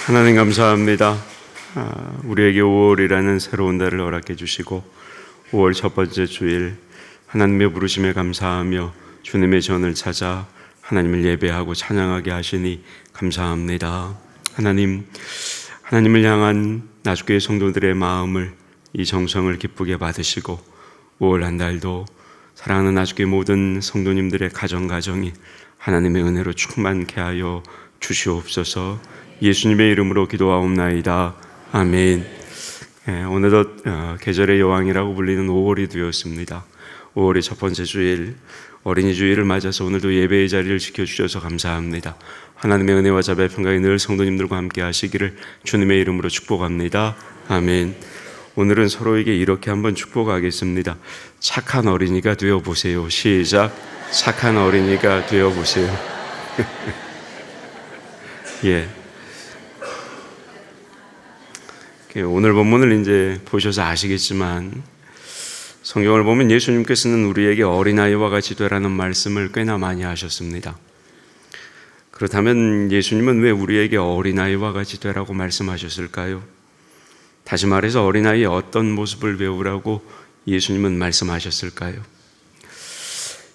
하나님 감사합니다. 우리에게 5월이라는 새로운 달을 허락해 주시고 5월 첫 번째 주일 하나님의 부르심에 감사하며 주님의 전을 찾아 하나님을 예배하고 찬양하게 하시니 감사합니다. 하나님을 향한 나주교회 성도들의 마음을, 이 정성을 기쁘게 받으시고 5월 한 달도 사랑하는 나주교회 모든 성도님들의 가정이 하나님의 은혜로 충만케 하여 주시옵소서. 예수님의 이름으로 기도하옵나이다. 아멘. 오늘도 계절의 여왕이라고 불리는 5월이 되었습니다. 5월의 첫 번째 주일, 어린이 주일을 맞아서 오늘도 예배의 자리를 지켜주셔서 감사합니다. 하나님의 은혜와 자비와 평강이 늘 성도님들과 함께 하시기를 주님의 이름으로 축복합니다. 아멘. 오늘은 서로에게 이렇게 한번 축복하겠습니다. 착한 어린이가 되어보세요. 시작. 착한 어린이가 되어보세요. 예. 오늘 본문을 이제 보셔서 아시겠지만 성경을 보면 예수님께서는 우리에게 어린아이와 같이 되라는 말씀을 꽤나 많이 하셨습니다. 그렇다면 예수님은 왜 우리에게 어린아이와 같이 되라고 말씀하셨을까요? 다시 말해서 어린아이의 어떤 모습을 배우라고 예수님은 말씀하셨을까요?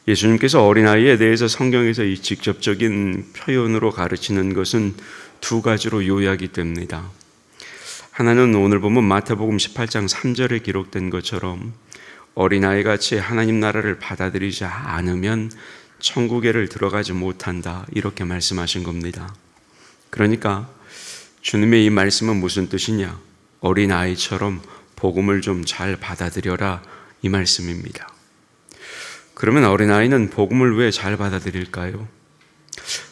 예수님께서 어린아이에 대해서 성경에서 이 직접적인 표현으로 가르치는 것은 두 가지로 요약이 됩니다. 하나는 오늘 보면 마태복음 18장 3절에 기록된 것처럼 어린아이같이 하나님 나라를 받아들이지 않으면 천국에를 들어가지 못한다, 이렇게 말씀하신 겁니다. 그러니까 주님의 이 말씀은 무슨 뜻이냐? 어린아이처럼 복음을 좀 잘 받아들여라, 이 말씀입니다. 그러면 어린아이는 복음을 왜 잘 받아들일까요?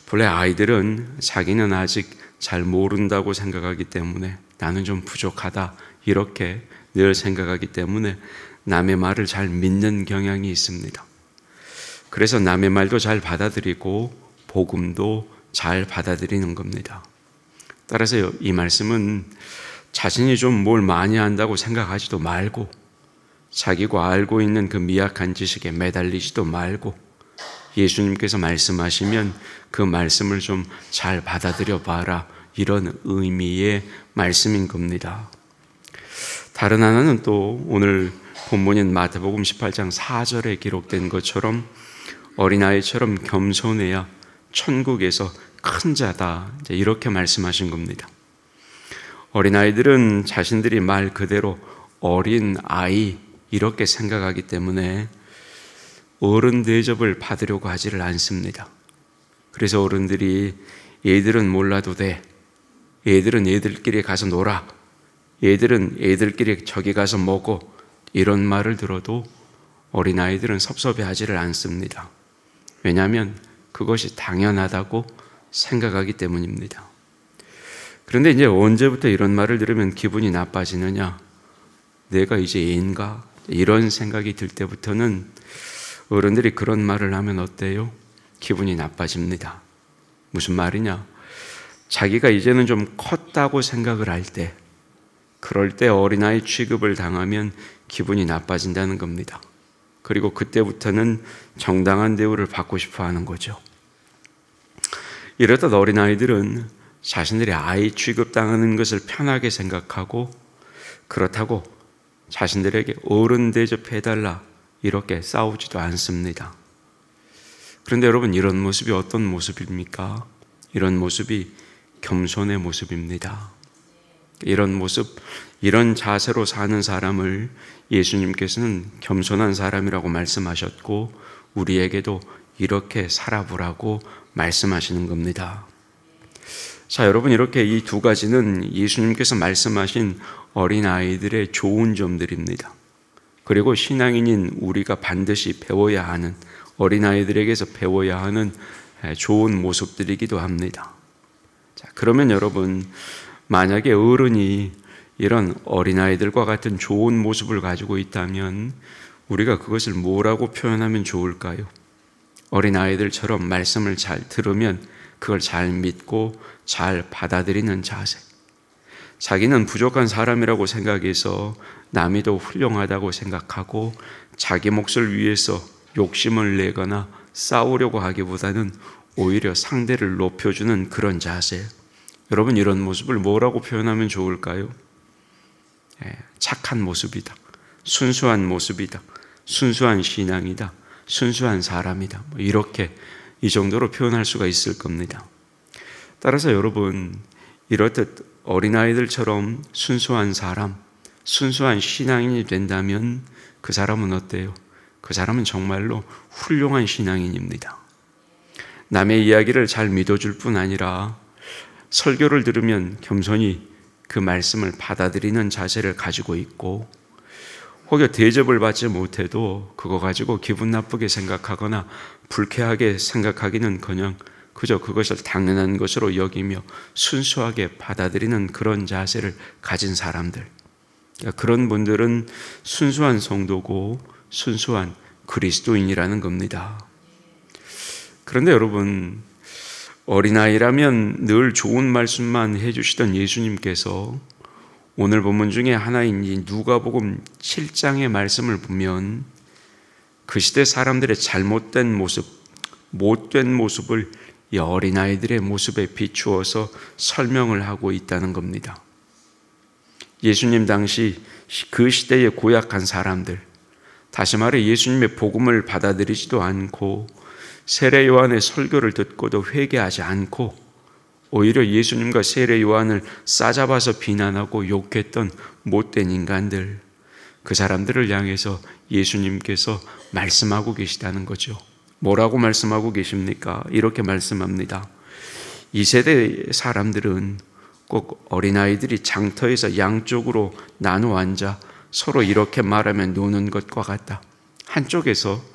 본래 아이들은 자기는 아직 잘 모른다고 생각하기 때문에, 나는 좀 부족하다, 이렇게 늘 생각하기 때문에 남의 말을 잘 믿는 경향이 있습니다. 그래서 남의 말도 잘 받아들이고 복음도 잘 받아들이는 겁니다. 따라서 이 말씀은 자신이 좀 뭘 많이 안다고 생각하지도 말고, 자기가 알고 있는 그 미약한 지식에 매달리지도 말고, 예수님께서 말씀하시면 그 말씀을 좀 잘 받아들여 봐라, 이런 의미의 말씀인 겁니다. 다른 하나는 또 오늘 본문인 마태복음 18장 4절에 기록된 것처럼 어린아이처럼 겸손해야 천국에서 큰 자다, 이렇게 말씀하신 겁니다. 어린아이들은 자신들이 말 그대로 어린 아이, 이렇게 생각하기 때문에 어른 대접을 받으려고 하지를 않습니다. 그래서 어른들이 얘들은 몰라도 돼, 얘들은 얘들끼리 가서 놀아, 얘들은 얘들끼리 저기 가서 먹어, 이런 말을 들어도 어린아이들은 섭섭해하지를 않습니다. 왜냐하면 그것이 당연하다고 생각하기 때문입니다. 그런데 이제 언제부터 이런 말을 들으면 기분이 나빠지느냐? 내가 이제 애인가? 이런 생각이 들 때부터는 어른들이 그런 말을 하면 어때요? 기분이 나빠집니다. 무슨 말이냐? 자기가 이제는 좀 컸다고 생각을 할 때, 그럴 때 어린아이 취급을 당하면 기분이 나빠진다는 겁니다. 그리고 그때부터는 정당한 대우를 받고 싶어 하는 거죠. 이렇듯 어린아이들은 자신들이 아이 취급당하는 것을 편하게 생각하고, 그렇다고 자신들에게 어른 대접해달라, 이렇게 싸우지도 않습니다. 그런데 여러분, 이런 모습이 어떤 모습입니까? 이런 모습이 겸손의 모습입니다. 이런 모습, 이런 자세로 사는 사람을 예수님께서는 겸손한 사람이라고 말씀하셨고, 우리에게도 이렇게 살아보라고 말씀하시는 겁니다. 자, 여러분, 이렇게 이 두 가지는 예수님께서 말씀하신 어린아이들의 좋은 점들입니다. 그리고 신앙인인 우리가 반드시 배워야 하는, 어린아이들에게서 배워야 하는 좋은 모습들이기도 합니다. 자, 그러면 여러분, 만약에 어른이 이런 어린아이들과 같은 좋은 모습을 가지고 있다면 우리가 그것을 뭐라고 표현하면 좋을까요? 어린아이들처럼 말씀을 잘 들으면 그걸 잘 믿고 잘 받아들이는 자세, 자기는 부족한 사람이라고 생각해서 남이 더 훌륭하다고 생각하고 자기 몫을 위해서 욕심을 내거나 싸우려고 하기보다는 오히려 상대를 높여주는 그런 자세, 여러분, 이런 모습을 뭐라고 표현하면 좋을까요? 착한 모습이다. 순수한 모습이다. 순수한 신앙이다. 순수한 사람이다. 이렇게 이 정도로 표현할 수가 있을 겁니다. 따라서 여러분, 이렇듯 어린아이들처럼 순수한 사람, 순수한 신앙인이 된다면 그 사람은 어때요? 그 사람은 정말로 훌륭한 신앙인입니다. 남의 이야기를 잘 믿어줄 뿐 아니라 설교를 들으면 겸손히 그 말씀을 받아들이는 자세를 가지고 있고, 혹여 대접을 받지 못해도 그거 가지고 기분 나쁘게 생각하거나 불쾌하게 생각하기는커녕 그저 그것을 당연한 것으로 여기며 순수하게 받아들이는 그런 자세를 가진 사람들, 그런 분들은 순수한 성도고 순수한 그리스도인이라는 겁니다. 그런데 여러분, 어린아이라면 늘 좋은 말씀만 해주시던 예수님께서 오늘 본문 중에 하나인 이 누가복음 7장의 말씀을 보면 그 시대 사람들의 잘못된 모습, 못된 모습을 이 어린아이들의 모습에 비추어서 설명을 하고 있다는 겁니다. 예수님 당시 그 시대에 고약한 사람들, 다시 말해 예수님의 복음을 받아들이지도 않고 세례 요한의 설교를 듣고도 회개하지 않고 오히려 예수님과 세례 요한을 싸잡아서 비난하고 욕했던 못된 인간들, 그 사람들을 향해서 예수님께서 말씀하고 계시다는 거죠. 뭐라고 말씀하고 계십니까? 이렇게 말씀합니다. 이 세대 사람들은 꼭 어린아이들이 장터에서 양쪽으로 나누어 앉아 서로 이렇게 말하면 노는 것과 같다. 한쪽에서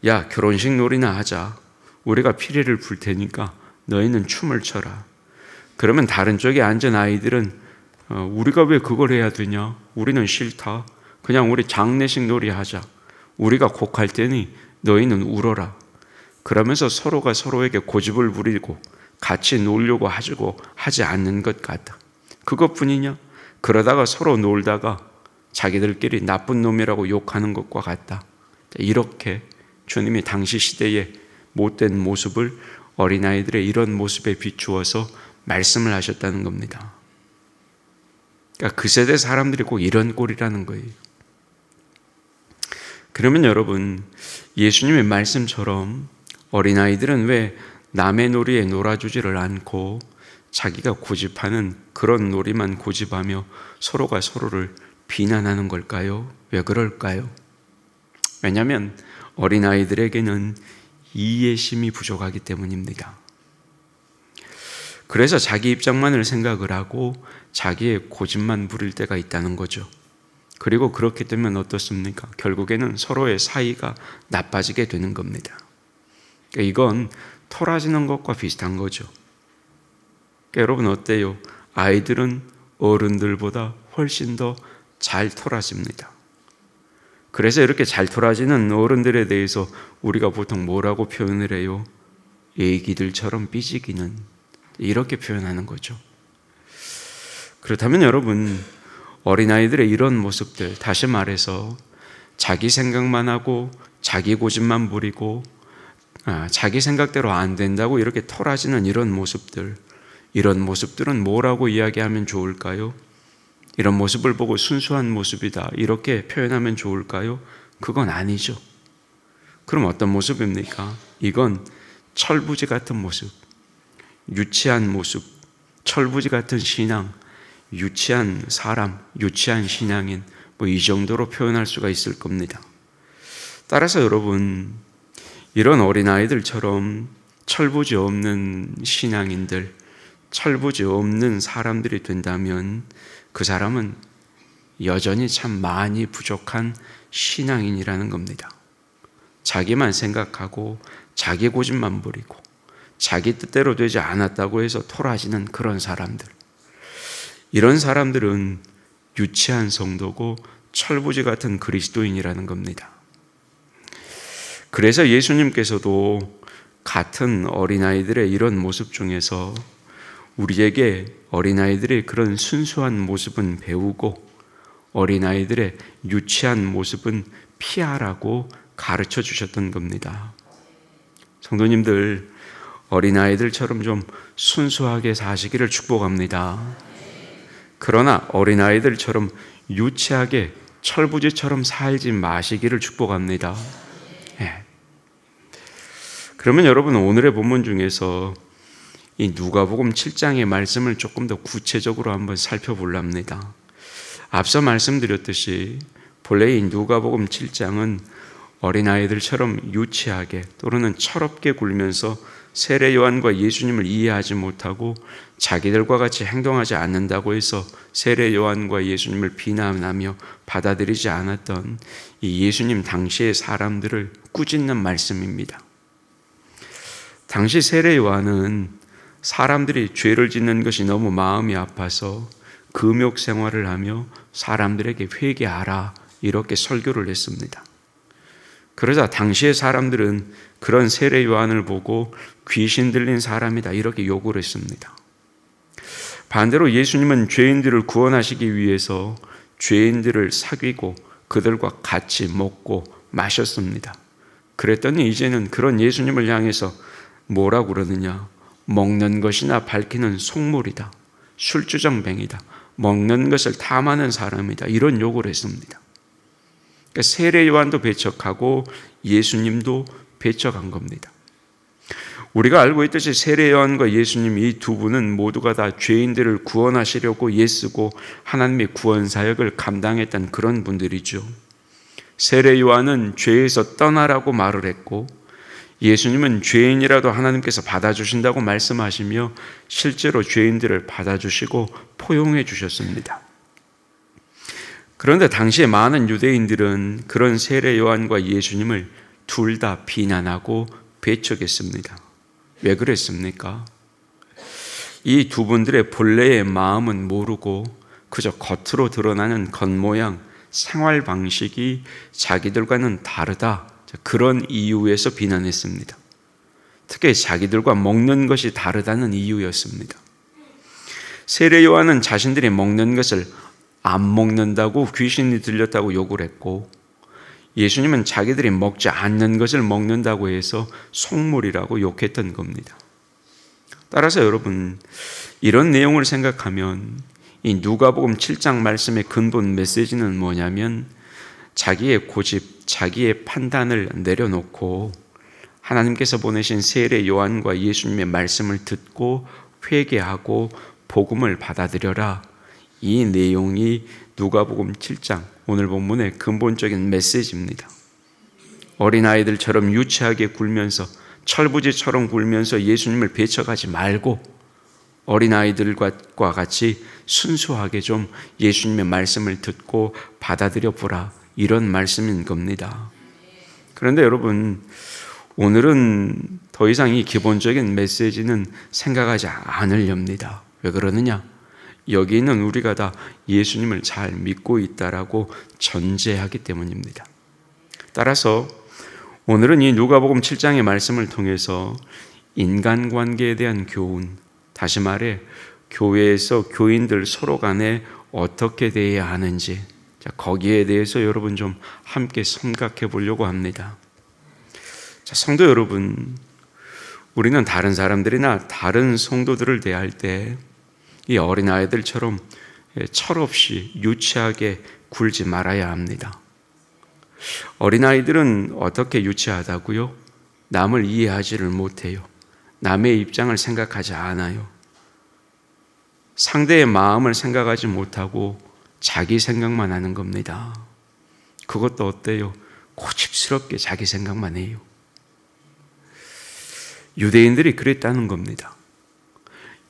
야, 결혼식 놀이나 하자. 우리가 피리를 불 테니까 너희는 춤을 춰라. 그러면 다른 쪽에 앉은 아이들은 우리가 왜 그걸 해야 되냐? 우리는 싫다. 그냥 우리 장례식 놀이 하자. 우리가 곡할 테니 너희는 울어라. 그러면서 서로가 서로에게 고집을 부리고 같이 놀려고 하지 않는 것 같다. 그것뿐이냐? 그러다가 서로 놀다가 자기들끼리 나쁜 놈이라고 욕하는 것과 같다. 이렇게 주님이 당시 시대의 못된 모습을 어린아이들의 이런 모습에 비추어서 말씀을 하셨다는 겁니다. 그러니까 그 세대 사람들이 꼭 이런 꼴이라는 거예요. 그러면 여러분, 예수님의 말씀처럼 어린아이들은 왜 남의 놀이에 놀아주지를 않고 자기가 고집하는 그런 놀이만 고집하며 서로가 서로를 비난하는 걸까요? 왜 그럴까요? 왜냐하면 어린아이들에게는 이해심이 부족하기 때문입니다. 그래서 자기 입장만을 생각을 하고 자기의 고집만 부릴 때가 있다는 거죠. 그리고 그렇게 되면 어떻습니까? 결국에는 서로의 사이가 나빠지게 되는 겁니다. 그러니까 이건 토라지는 것과 비슷한 거죠. 그러니까 여러분 어때요? 아이들은 어른들보다 훨씬 더 잘 토라집니다. 그래서 이렇게 잘 토라지는 어른들에 대해서 우리가 보통 뭐라고 표현을 해요? 애기들처럼 삐지기는, 이렇게 표현하는 거죠. 그렇다면 여러분, 어린아이들의 이런 모습들, 다시 말해서 자기 생각만 하고 자기 고집만 부리고 자기 생각대로 안 된다고 이렇게 토라지는 이런 모습들은 뭐라고 이야기하면 좋을까요? 이런 모습을 보고 순수한 모습이다, 이렇게 표현하면 좋을까요? 그건 아니죠. 그럼 어떤 모습입니까? 이건 철부지 같은 모습, 유치한 모습, 철부지 같은 신앙, 유치한 사람, 유치한 신앙인, 이 정도로 표현할 수가 있을 겁니다. 따라서 여러분, 이런 어린아이들처럼 철부지 없는 신앙인들, 철부지 없는 사람들이 된다면 그 사람은 여전히 참 많이 부족한 신앙인이라는 겁니다. 자기만 생각하고 자기 고집만 부리고 자기 뜻대로 되지 않았다고 해서 토라지는 그런 사람들, 이런 사람들은 유치한 성도고 철부지 같은 그리스도인이라는 겁니다. 그래서 예수님께서도 같은 어린아이들의 이런 모습 중에서 우리에게 어린아이들의 그런 순수한 모습은 배우고 어린아이들의 유치한 모습은 피하라고 가르쳐 주셨던 겁니다. 성도님들, 어린아이들처럼 좀 순수하게 사시기를 축복합니다. 그러나 어린아이들처럼 유치하게 철부지처럼 살지 마시기를 축복합니다. 예. 그러면 여러분, 오늘의 본문 중에서 이 누가복음 7장의 말씀을 조금 더 구체적으로 한번 살펴보랍니다. 앞서 말씀드렸듯이 본래 이 누가복음 7장은 어린아이들처럼 유치하게 또는 철없게 굴면서 세례 요한과 예수님을 이해하지 못하고 자기들과 같이 행동하지 않는다고 해서 세례 요한과 예수님을 비난하며 받아들이지 않았던 이 예수님 당시의 사람들을 꾸짖는 말씀입니다. 당시 세례 요한은 사람들이 죄를 짓는 것이 너무 마음이 아파서 금욕 생활을 하며 사람들에게 회개하라 이렇게 설교를 했습니다. 그러자 당시의 사람들은 그런 세례 요한을 보고 귀신 들린 사람이다 이렇게 욕을 했습니다. 반대로 예수님은 죄인들을 구원하시기 위해서 죄인들을 사귀고 그들과 같이 먹고 마셨습니다. 그랬더니 이제는 그런 예수님을 향해서 뭐라고 그러느냐? 먹는 것이나 밝히는 속물이다. 술주정뱅이다. 먹는 것을 탐하는 사람이다. 이런 욕을 했습니다. 그러니까 세례 요한도 배척하고 예수님도 배척한 겁니다. 우리가 알고 있듯이 세례 요한과 예수님 이 두 분은 모두가 다 죄인들을 구원하시려고 애쓰고 하나님의 구원 사역을 감당했던 그런 분들이죠. 세례 요한은 죄에서 떠나라고 말을 했고 예수님은 죄인이라도 하나님께서 받아주신다고 말씀하시며 실제로 죄인들을 받아주시고 포용해 주셨습니다. 그런데 당시에 많은 유대인들은 그런 세례 요한과 예수님을 둘 다 비난하고 배척했습니다. 왜 그랬습니까? 이 두 분들의 본래의 마음은 모르고 그저 겉으로 드러나는 겉모양, 생활 방식이 자기들과는 다르다. 그런 이유에서 비난했습니다. 특히 자기들과 먹는 것이 다르다는 이유였습니다. 세례 요한은 자신들이 먹는 것을 안 먹는다고 귀신이 들렸다고 욕을 했고 예수님은 자기들이 먹지 않는 것을 먹는다고 해서 속물이라고 욕했던 겁니다. 따라서 여러분, 이런 내용을 생각하면 이 누가복음 7장 말씀의 근본 메시지는 뭐냐면 자기의 고집, 자기의 판단을 내려놓고 하나님께서 보내신 세례 요한과 예수님의 말씀을 듣고 회개하고 복음을 받아들여라. 이 내용이 누가복음 7장 오늘 본문의 근본적인 메시지입니다. 어린아이들처럼 유치하게 굴면서 철부지처럼 굴면서 예수님을 배척하지 말고 어린아이들과 같이 순수하게 좀 예수님의 말씀을 듣고 받아들여 보라. 이런 말씀인 겁니다. 그런데 여러분, 오늘은 더 이상 이 기본적인 메시지는 생각하지 않으렵니다. 왜 그러느냐? 여기 있는 우리가 다 예수님을 잘 믿고 있다라고 전제하기 때문입니다. 따라서 오늘은 이 누가복음 7장의 말씀을 통해서 인간관계에 대한 교훈, 다시 말해 교회에서 교인들 서로 간에 어떻게 대해야 하는지 거기에 대해서 여러분 좀 함께 생각해 보려고 합니다. 자, 성도 여러분, 우리는 다른 사람들이나 다른 성도들을 대할 때 이 어린아이들처럼 철없이 유치하게 굴지 말아야 합니다. 어린아이들은 어떻게 유치하다고요? 남을 이해하지를 못해요. 남의 입장을 생각하지 않아요. 상대의 마음을 생각하지 못하고 자기 생각만 하는 겁니다. 그것도 어때요? 고집스럽게 자기 생각만 해요. 유대인들이 그랬다는 겁니다.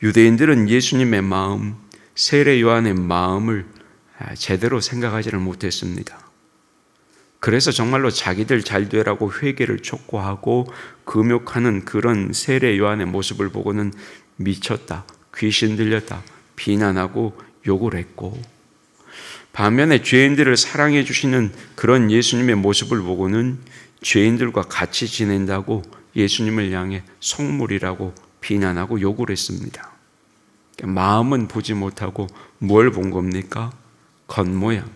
유대인들은 예수님의 마음, 세례 요한의 마음을 제대로 생각하지를 못했습니다. 그래서 정말로 자기들 잘 되라고 회개를 촉구하고 금욕하는 그런 세례 요한의 모습을 보고는 미쳤다, 귀신 들렸다, 비난하고 욕을 했고 반면에 죄인들을 사랑해 주시는 그런 예수님의 모습을 보고는 죄인들과 같이 지낸다고 예수님을 향해 속물이라고 비난하고 욕을 했습니다. 마음은 보지 못하고 뭘 본 겁니까? 겉모양.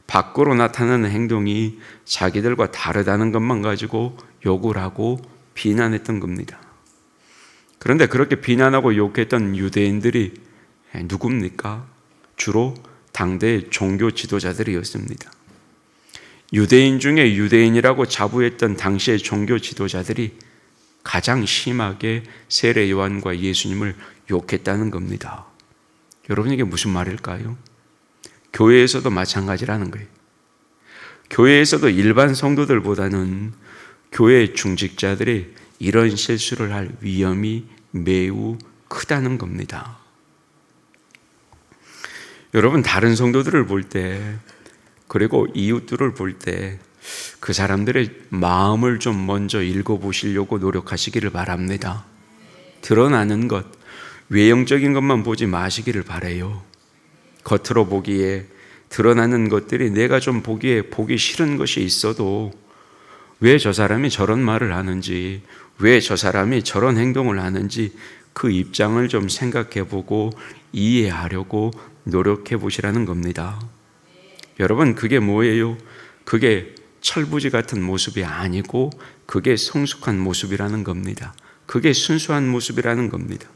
밖으로 나타나는 행동이 자기들과 다르다는 것만 가지고 욕을 하고 비난했던 겁니다. 그런데 그렇게 비난하고 욕했던 유대인들이 누굽니까? 주로 당대의 종교 지도자들이었습니다. 유대인 중에 유대인이라고 자부했던 당시의 종교 지도자들이 가장 심하게 세례 요한과 예수님을 욕했다는 겁니다. 여러분, 이게 무슨 말일까요? 교회에서도 마찬가지라는 거예요. 교회에서도 일반 성도들보다는 교회 중직자들이 이런 실수를 할 위험이 매우 크다는 겁니다. 여러분, 다른 성도들을 볼 때, 그리고 이웃들을 볼 때 그 사람들의 마음을 좀 먼저 읽어보시려고 노력하시기를 바랍니다. 드러나는 것, 외형적인 것만 보지 마시기를 바라요. 겉으로 보기에 드러나는 것들이 내가 좀 보기에 보기 싫은 것이 있어도 왜 저 사람이 저런 말을 하는지, 왜 저 사람이 저런 행동을 하는지 그 입장을 좀 생각해 보고 이해하려고 노력해 보시라는 겁니다. 여러분, 그게 뭐예요? 그게 철부지 같은 모습이 아니고 그게 성숙한 모습이라는 겁니다. 그게 순수한 모습이라는 겁니다.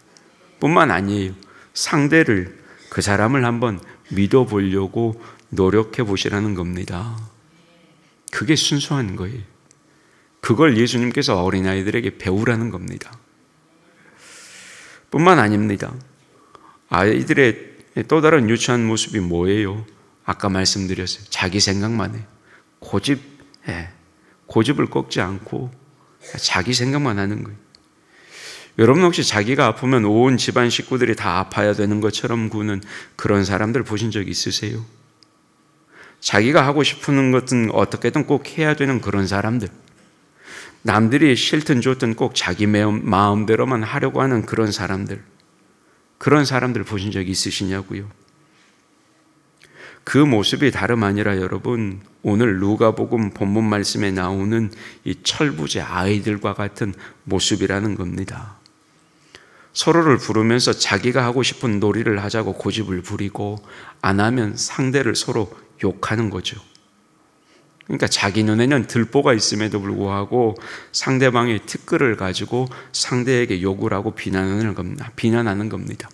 뿐만 아니에요. 상대를, 그 사람을 한번 믿어보려고 노력해 보시라는 겁니다. 그게 순수한 거예요. 그걸 예수님께서 어린아이들에게 배우라는 겁니다. 뿐만 아닙니다. 아이들의 또 다른 유치한 모습이 뭐예요? 아까 말씀드렸어요. 자기 생각만 해. 고집을 꺾지 않고 자기 생각만 하는 거예요. 여러분, 혹시 자기가 아프면 온 집안 식구들이 다 아파야 되는 것처럼 구는 그런 사람들 보신 적 있으세요? 자기가 하고 싶은 것은 어떻게든 꼭 해야 되는 그런 사람들, 남들이 싫든 좋든 꼭 자기 마음대로만 하려고 하는 그런 사람들 보신 적 있으시냐고요? 그 모습이 다름 아니라 여러분, 오늘 누가복음 본문 말씀에 나오는 이 철부지 아이들과 같은 모습이라는 겁니다. 서로를 부르면서 자기가 하고 싶은 놀이를 하자고 고집을 부리고 안 하면 상대를 서로 욕하는 거죠. 그러니까 자기 눈에는 들보가 있음에도 불구하고 상대방의 티끌을 가지고 상대에게 욕을 하고 비난하는 겁니다.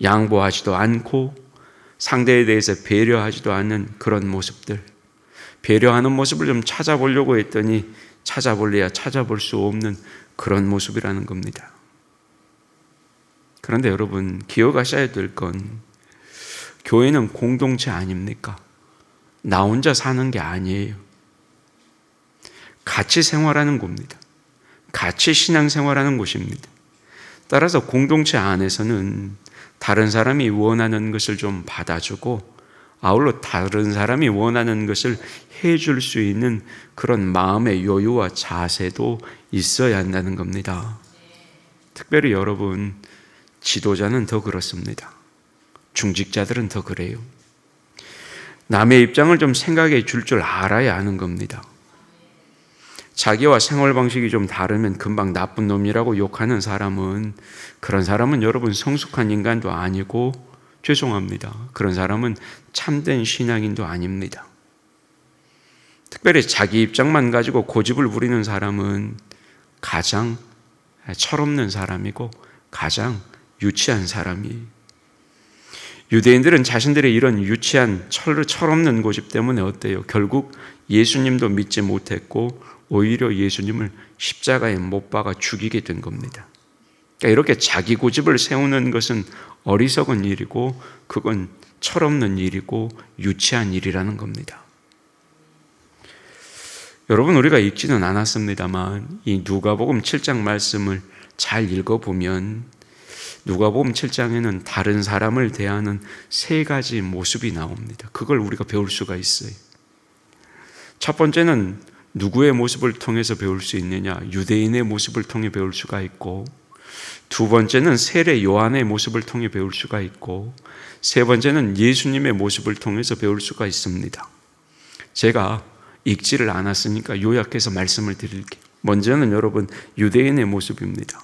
양보하지도 않고 상대에 대해서 배려하지도 않는 그런 모습들, 배려하는 모습을 좀 찾아보려고 했더니 찾아볼래야 찾아볼 수 없는 그런 모습이라는 겁니다. 그런데 여러분, 기억하셔야 될 건 교회는 공동체 아닙니까? 나 혼자 사는 게 아니에요. 같이 생활하는 곳입니다. 같이 신앙생활하는 곳입니다. 따라서 공동체 안에서는 다른 사람이 원하는 것을 좀 받아주고 아울러 다른 사람이 원하는 것을 해줄 수 있는 그런 마음의 여유와 자세도 있어야 한다는 겁니다. 특별히 여러분, 지도자는 더 그렇습니다. 중직자들은 더 그래요. 남의 입장을 좀 생각해 줄 알아야 하는 겁니다. 자기와 생활 방식이 좀 다르면 금방 나쁜 놈이라고 욕하는 사람은, 그런 사람은 여러분 성숙한 인간도 아니고, 죄송합니다, 그런 사람은 참된 신앙인도 아닙니다. 특별히 자기 입장만 가지고 고집을 부리는 사람은 가장 철없는 사람이고 가장 유치한 사람이에요. 유대인들은 자신들의 이런 유치한 철없는 고집 때문에 어때요? 결국 예수님도 믿지 못했고 오히려 예수님을 십자가에 못 박아 죽이게 된 겁니다. 그러니까 이렇게 자기 고집을 세우는 것은 어리석은 일이고 그건 철없는 일이고 유치한 일이라는 겁니다. 여러분, 우리가 읽지는 않았습니다만 이 누가복음 7장 말씀을 잘 읽어보면 누가복음 7장에는 다른 사람을 대하는 세 가지 모습이 나옵니다. 그걸 우리가 배울 수가 있어요. 첫 번째는 누구의 모습을 통해서 배울 수 있느냐? 유대인의 모습을 통해 배울 수가 있고, 두 번째는 세례 요한의 모습을 통해 배울 수가 있고, 세 번째는 예수님의 모습을 통해서 배울 수가 있습니다. 제가 읽지를 않았으니까 요약해서 말씀을 드릴게요. 먼저는 여러분, 유대인의 모습입니다.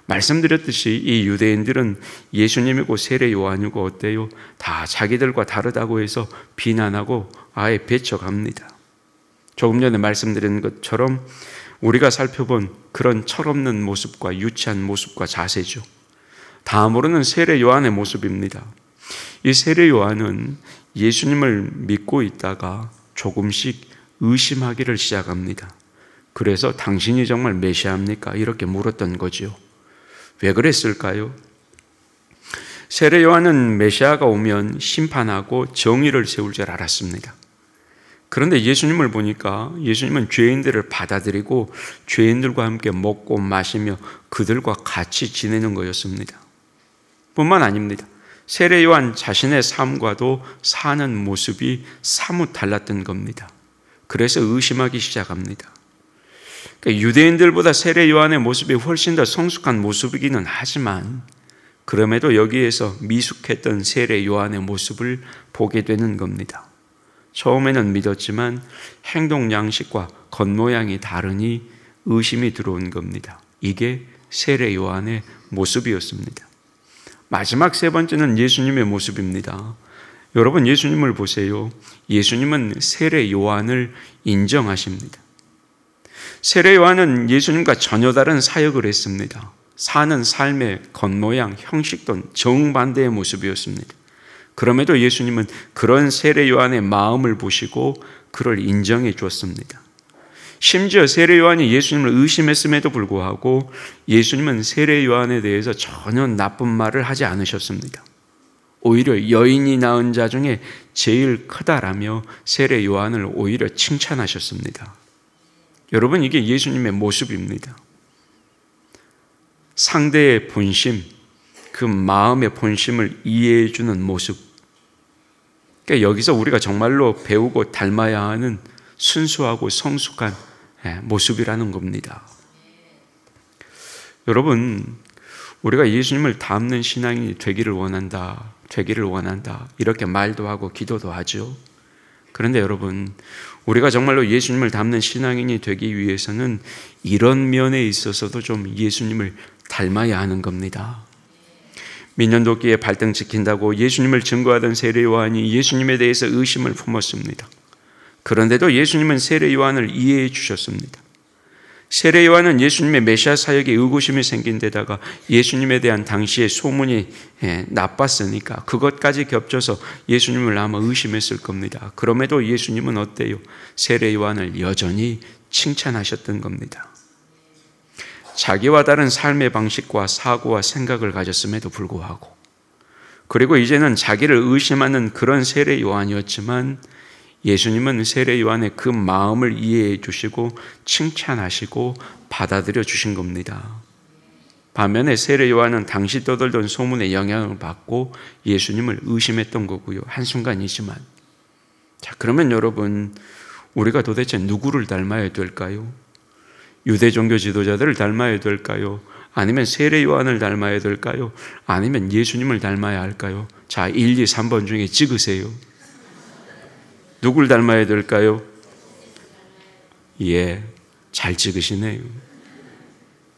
말씀드렸듯이 이 유대인들은 예수님이고 세례 요한이고 어때요? 다 자기들과 다르다고 해서 비난하고 아예 배척합니다. 조금 전에 말씀드린 것처럼 우리가 살펴본 그런 철없는 모습과 유치한 모습과 자세죠. 다음으로는 세례 요한의 모습입니다. 이 세례 요한은 예수님을 믿고 있다가 조금씩 의심하기를 시작합니다. 그래서 당신이 정말 메시아입니까? 이렇게 물었던 거죠. 왜 그랬을까요? 세례 요한은 메시아가 오면 심판하고 정의를 세울 줄 알았습니다. 그런데 예수님을 보니까 예수님은 죄인들을 받아들이고 죄인들과 함께 먹고 마시며 그들과 같이 지내는 거였습니다. 뿐만 아닙니다. 세례 요한 자신의 삶과도 사는 모습이 사뭇 달랐던 겁니다. 그래서 의심하기 시작합니다. 그러니까 유대인들보다 세례 요한의 모습이 훨씬 더 성숙한 모습이기는 하지만 그럼에도 여기에서 미숙했던 세례 요한의 모습을 보게 되는 겁니다. 처음에는 믿었지만 행동 양식과 겉모양이 다르니 의심이 들어온 겁니다. 이게 세례 요한의 모습이었습니다. 마지막 세 번째는 예수님의 모습입니다. 여러분, 예수님을 보세요. 예수님은 세례 요한을 인정하십니다. 세례 요한은 예수님과 전혀 다른 사역을 했습니다. 사는 삶의 겉모양, 형식도 정반대의 모습이었습니다. 그럼에도 예수님은 그런 세례 요한의 마음을 보시고 그를 인정해 주었습니다. 심지어 세례 요한이 예수님을 의심했음에도 불구하고 예수님은 세례 요한에 대해서 전혀 나쁜 말을 하지 않으셨습니다. 오히려 여인이 낳은 자 중에 제일 크다라며 세례 요한을 오히려 칭찬하셨습니다. 여러분, 이게 예수님의 모습입니다. 상대의 본심, 그 마음의 본심을 이해해 주는 모습. 그러니까 여기서 우리가 정말로 배우고 닮아야 하는 순수하고 성숙한 모습이라는 겁니다. 여러분, 우리가 예수님을 닮는 신앙이 되기를 원한다, 이렇게 말도 하고 기도도 하죠. 그런데 여러분, 우리가 정말로 예수님을 닮는 신앙인이 되기 위해서는 이런 면에 있어서도 좀 예수님을 닮아야 하는 겁니다. 민년도끼에 발등 지킨다고 예수님을 증거하던 세례 요한이 예수님에 대해서 의심을 품었습니다. 그런데도 예수님은 세례 요한을 이해해 주셨습니다. 세례 요한은 예수님의 메시아 사역에 의구심이 생긴 데다가 예수님에 대한 당시의 소문이 나빴으니까 그것까지 겹쳐서 예수님을 아마 의심했을 겁니다. 그럼에도 예수님은 어때요? 세례 요한을 여전히 칭찬하셨던 겁니다. 자기와 다른 삶의 방식과 사고와 생각을 가졌음에도 불구하고, 그리고 이제는 자기를 의심하는 그런 세례 요한이었지만 예수님은 세례 요한의 그 마음을 이해해 주시고 칭찬하시고 받아들여 주신 겁니다. 반면에 세례 요한은 당시 떠돌던 소문에 영향을 받고 예수님을 의심했던 거고요. 한순간이지만. 자, 그러면 여러분, 우리가 도대체 누구를 닮아야 될까요? 유대 종교 지도자들을 닮아야 될까요? 아니면 세례 요한을 닮아야 될까요? 아니면 예수님을 닮아야 할까요? 자, 1, 2, 3번 중에 찍으세요. 누굴 닮아야 될까요? 예, 잘 찍으시네요.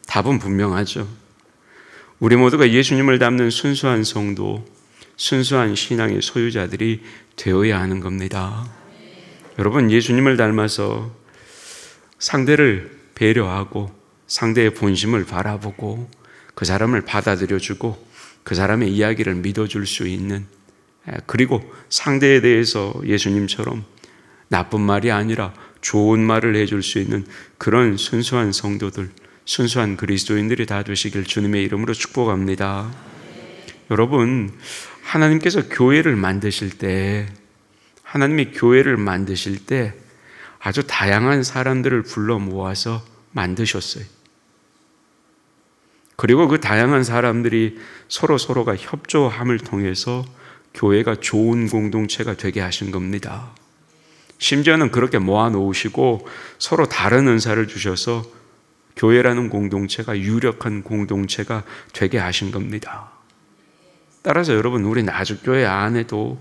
답은 분명하죠. 우리 모두가 예수님을 닮는 순수한 성도, 순수한 신앙의 소유자들이 되어야 하는 겁니다. 여러분, 예수님을 닮아서 상대를 배려하고 상대의 본심을 바라보고 그 사람을 받아들여주고 그 사람의 이야기를 믿어줄 수 있는, 그리고 상대에 대해서 예수님처럼 나쁜 말이 아니라 좋은 말을 해줄 수 있는 그런 순수한 성도들, 순수한 그리스도인들이 다 되시길 주님의 이름으로 축복합니다. 여러분, 하나님께서 교회를 만드실 때, 하나님이 교회를 만드실 때 아주 다양한 사람들을 불러 모아서 만드셨어요. 그리고 그 다양한 사람들이 서로가 협조함을 통해서 교회가 좋은 공동체가 되게 하신 겁니다. 심지어는 그렇게 모아놓으시고 서로 다른 은사를 주셔서 교회라는 공동체가 유력한 공동체가 되게 하신 겁니다. 따라서 여러분, 우리 나주교회 안에도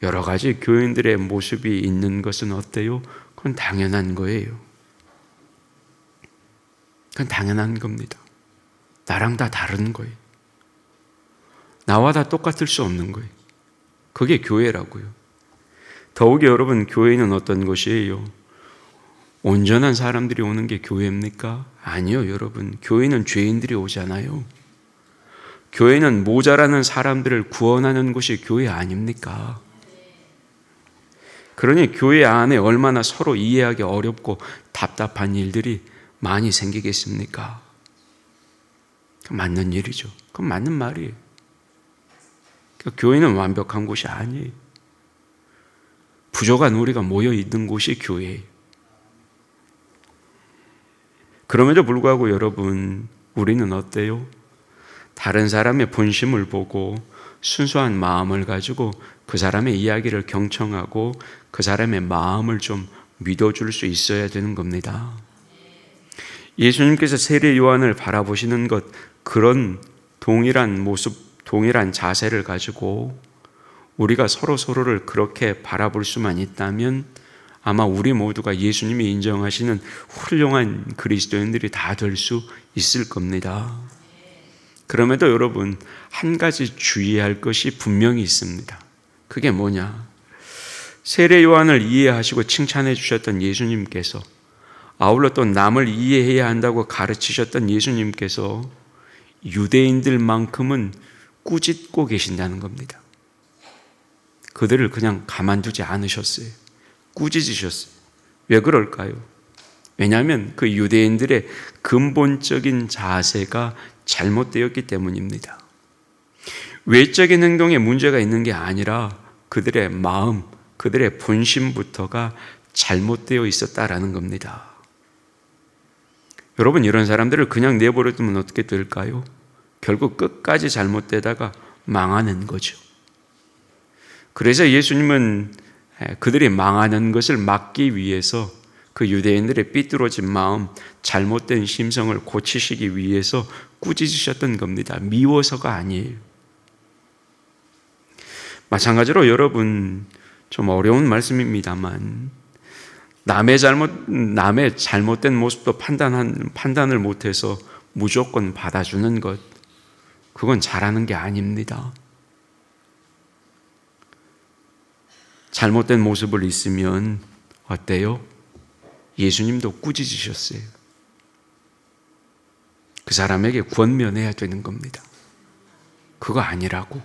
여러 가지 교인들의 모습이 있는 것은 어때요? 그건 당연한 거예요. 그건 당연한 겁니다. 나랑 다 다른 거예요. 나와 다 똑같을 수 없는 거예요. 그게 교회라고요. 더욱이 여러분, 교회는 어떤 것이에요? 온전한 사람들이 오는 게 교회입니까? 아니요, 여러분. 교회는 죄인들이 오잖아요. 교회는 모자라는 사람들을 구원하는 곳이 교회 아닙니까? 그러니 교회 안에 얼마나 서로 이해하기 어렵고 답답한 일들이 많이 생기겠습니까? 맞는 일이죠. 그건 맞는 말이에요. 교회는 완벽한 곳이 아니에요. 부족한 우리가 모여 있는 곳이 교회예요. 그럼에도 불구하고 여러분, 우리는 어때요? 다른 사람의 본심을 보고 순수한 마음을 가지고 그 사람의 이야기를 경청하고 그 사람의 마음을 좀 믿어줄 수 있어야 되는 겁니다. 예수님께서 세례 요한을 바라보시는 것, 그런 동일한 모습, 동일한 자세를 가지고 우리가 서로를 그렇게 바라볼 수만 있다면 아마 우리 모두가 예수님이 인정하시는 훌륭한 그리스도인들이 다 될 수 있을 겁니다. 그럼에도 여러분, 한 가지 주의할 것이 분명히 있습니다. 그게 뭐냐? 세례 요한을 이해하시고 칭찬해 주셨던 예수님께서, 아울러 또 남을 이해해야 한다고 가르치셨던 예수님께서 유대인들만큼은 꾸짖고 계신다는 겁니다. 그들을 그냥 가만두지 않으셨어요. 꾸짖으셨어요. 왜 그럴까요? 왜냐하면 그 유대인들의 근본적인 자세가 잘못되었기 때문입니다. 외적인 행동에 문제가 있는 게 아니라 그들의 마음, 그들의 본심부터가 잘못되어 있었다라는 겁니다. 여러분, 이런 사람들을 그냥 내버려두면 어떻게 될까요? 결국 끝까지 잘못되다가 망하는 거죠. 그래서 예수님은 그들이 망하는 것을 막기 위해서 그 유대인들의 삐뚤어진 마음, 잘못된 심성을 고치시기 위해서 꾸짖으셨던 겁니다. 미워서가 아니에요. 마찬가지로 여러분, 좀 어려운 말씀입니다만 남의 잘못된 모습도 판단을 못해서 무조건 받아주는 것, 그건 잘하는 게 아닙니다. 잘못된 모습을 있으면 어때요? 예수님도 꾸짖으셨어요. 그 사람에게 권면해야 되는 겁니다. 그거 아니라고.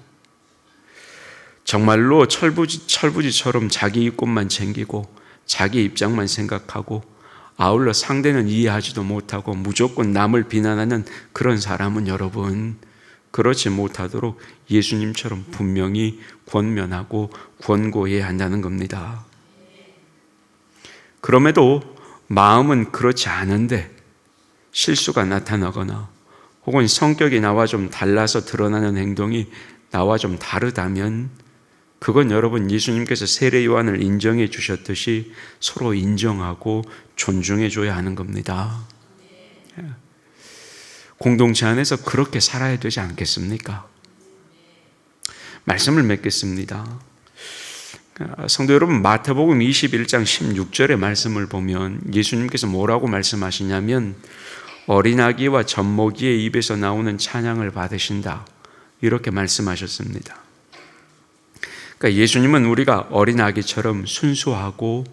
정말로 철부지처럼 자기 이익만 챙기고 자기 입장만 생각하고 아울러 상대는 이해하지도 못하고 무조건 남을 비난하는 그런 사람은 여러분, 그렇지 못하도록 예수님처럼 분명히 권면하고 권고해야 한다는 겁니다. 그럼에도 마음은 그렇지 않은데 실수가 나타나거나 혹은 성격이 나와 좀 달라서 드러나는 행동이 나와 좀 다르다면 그건 여러분, 예수님께서 세례 요한을 인정해 주셨듯이 서로 인정하고 존중해 줘야 하는 겁니다. 공동체 안에서 그렇게 살아야 되지 않겠습니까? 말씀을 맺겠습니다. 성도 여러분, 마태복음 21장 16절의 말씀을 보면 예수님께서 뭐라고 말씀하시냐면 어린아기와 젖먹이의 입에서 나오는 찬양을 받으신다, 이렇게 말씀하셨습니다. 그러니까 예수님은 우리가 어린아기처럼 순수하고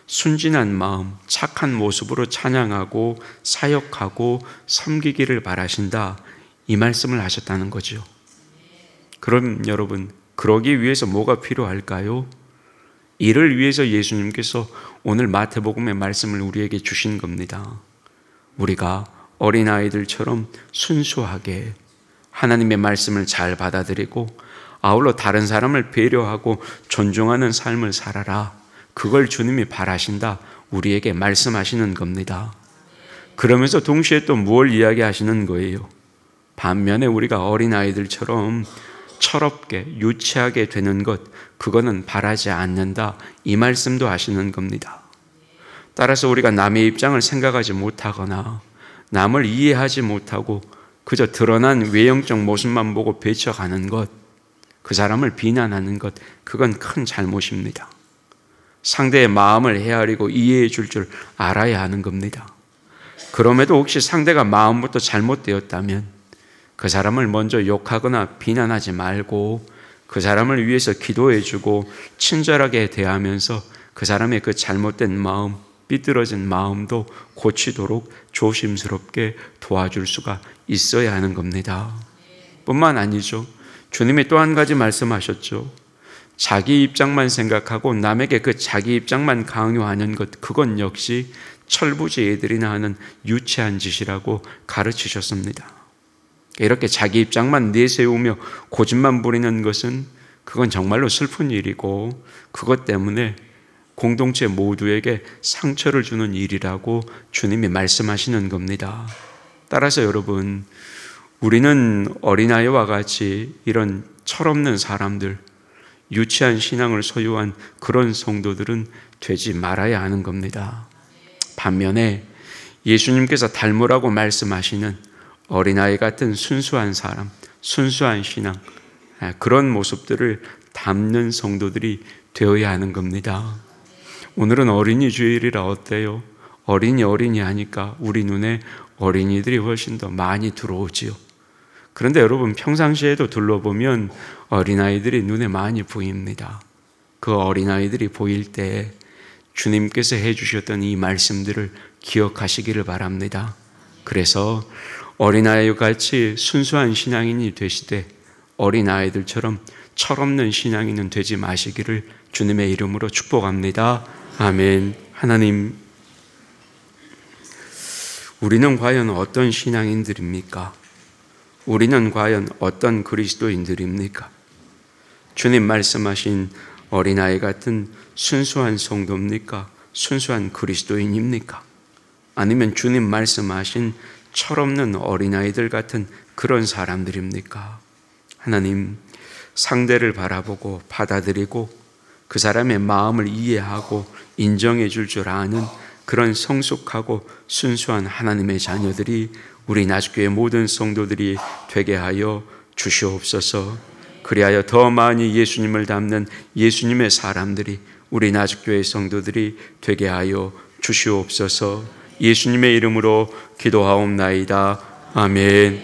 순진한 마음, 착한 모습으로 찬양하고 사역하고 섬기기를 바라신다, 이 말씀을 하셨다는 거죠. 그럼 여러분, 그러기 위해서 뭐가 필요할까요? 이를 위해서 예수님께서 오늘 마태복음의 말씀을 우리에게 주신 겁니다. 우리가 어린아이들처럼 순수하게 하나님의 말씀을 잘 받아들이고 아울러 다른 사람을 배려하고 존중하는 삶을 살아라, 그걸 주님이 바라신다, 우리에게 말씀하시는 겁니다. 그러면서 동시에 또 뭘 이야기하시는 거예요? 반면에 우리가 어린아이들처럼 철없게 유치하게 되는 것, 그거는 바라지 않는다, 이 말씀도 하시는 겁니다. 따라서 우리가 남의 입장을 생각하지 못하거나 남을 이해하지 못하고 그저 드러난 외형적 모습만 보고 배쳐가는 것, 그 사람을 비난하는 것, 그건 큰 잘못입니다. 상대의 마음을 헤아리고 이해해 줄 알아야 하는 겁니다. 그럼에도 혹시 상대가 마음부터 잘못되었다면 그 사람을 먼저 욕하거나 비난하지 말고 그 사람을 위해서 기도해 주고 친절하게 대하면서 그 사람의 그 잘못된 마음 삐뚤어진 마음도 고치도록 조심스럽게 도와줄 수가 있어야 하는 겁니다. 뿐만 아니죠. 주님이 또 한 가지 말씀하셨죠. 자기 입장만 생각하고 남에게 그 자기 입장만 강요하는 것, 그건 역시 철부지애들이나 하는 유치한 짓이라고 가르치셨습니다. 이렇게 자기 입장만 내세우며 고집만 부리는 것은 그건 정말로 슬픈 일이고, 그것 때문에 공동체 모두에게 상처를 주는 일이라고 주님이 말씀하시는 겁니다. 따라서 여러분, 우리는 어린아이와 같이 이런 철없는 사람들, 유치한 신앙을 소유한 그런 성도들은 되지 말아야 하는 겁니다. 반면에 예수님께서 닮으라고 말씀하시는 어린아이 같은 순수한 사람, 순수한 신앙, 그런 모습들을 담는 성도들이 되어야 하는 겁니다. 오늘은 어린이 주일이라 어때요? 어린이 하니까 우리 눈에 어린이들이 훨씬 더 많이 들어오지요. 그런데 여러분, 평상시에도 둘러보면 어린아이들이 눈에 많이 보입니다. 그 어린아이들이 보일 때 주님께서 해주셨던 이 말씀들을 기억하시기를 바랍니다. 그래서 어린아이와 같이 순수한 신앙인이 되시되 어린아이들처럼 철없는 신앙인은 되지 마시기를 주님의 이름으로 축복합니다. 아멘. 하나님, 우리는 과연 어떤 신앙인들입니까? 우리는 과연 어떤 그리스도인들입니까? 주님 말씀하신 어린아이 같은 순수한 성도입니까? 순수한 그리스도인입니까? 아니면 주님 말씀하신 철없는 어린아이들 같은 그런 사람들입니까? 하나님, 상대를 바라보고 받아들이고 그 사람의 마음을 이해하고 인정해 줄 아는 그런 성숙하고 순수한 하나님의 자녀들이 우리 나주교회 모든 성도들이 되게 하여 주시옵소서. 그리하여 더 많이 예수님을 닮는 예수님의 사람들이 우리 나주교회 성도들이 되게 하여 주시옵소서. 예수님의 이름으로 기도하옵나이다. 아멘.